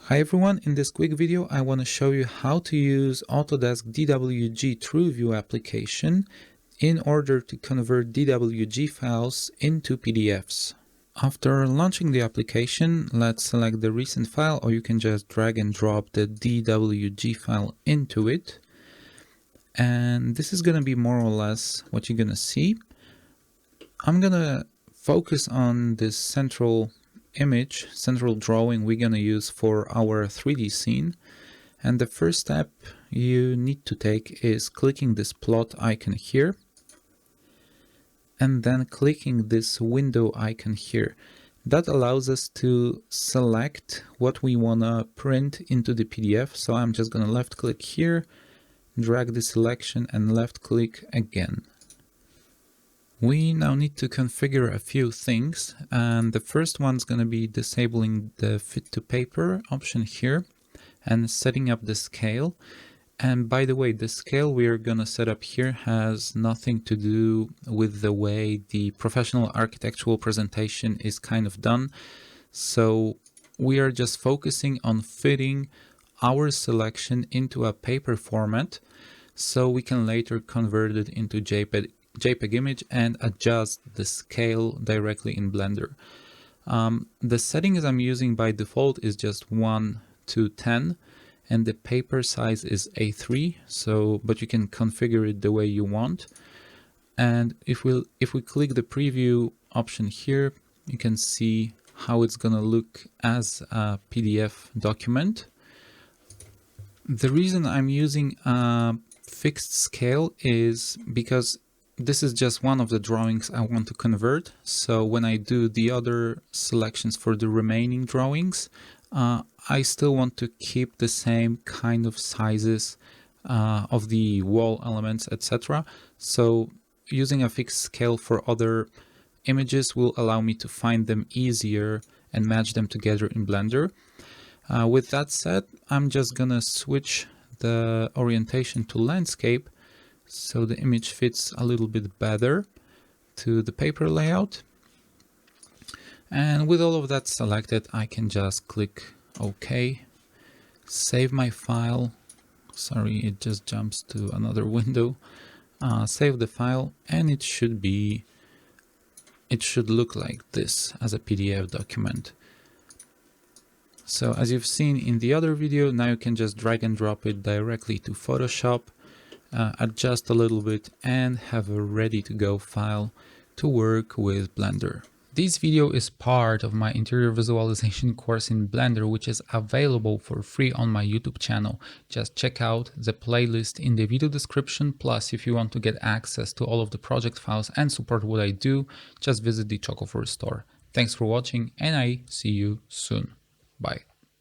Hi everyone, in this quick video I want to show you how to use Autodesk DWG TrueView application in order to convert DWG files into PDFs. After launching the application, let's select the recent file, or you can just drag and drop the DWG file into it. And this is going to be more or less what you're going to see. I'm going to focus on this central drawing we're going to use for our 3D scene. And the first step you need to take is clicking this plot icon here and then clicking this window icon here. That allows us to select what we want to print into the PDF. So I'm just going to left click here, drag the selection and left click again. We now need to configure a few things, and the first one is going to be disabling the fit to paper option here and setting up the scale. And by the way, the scale we are going to set up here has nothing to do with the way the professional architectural presentation is kind of done. So we are just focusing on fitting our selection into a paper format so we can later convert it into JPEG image and adjust the scale directly in Blender. The settings I'm using by default is just 1:10 and the paper size is A3, but you can configure it the way you want. And if we click the preview option here, you can see how it's gonna look as a PDF document. The reason I'm using a fixed scale is because this is just one of the drawings I want to convert. So when I do the other selections for the remaining drawings, I still want to keep the same kind of sizes of the wall elements, etc. So using a fixed scale for other images will allow me to find them easier and match them together in Blender. With that said, I'm just gonna switch the orientation to landscape so the image fits a little bit better to the paper layout. And with all of that selected, I can just click OK, save my file. Sorry, it just jumps to another window. Save the file, and it should look like this as a PDF document. So as you've seen in the other video, now you can just drag and drop it directly to Photoshop, adjust a little bit and have a ready-to-go file to work with Blender. This video is part of my interior visualization course in Blender, which is available for free on my YouTube channel. Just check out the playlist in the video description. Plus, if you want to get access to all of the project files and support what I do, just visit the Chocoforce store. Thanks for watching and I see you soon. Bye.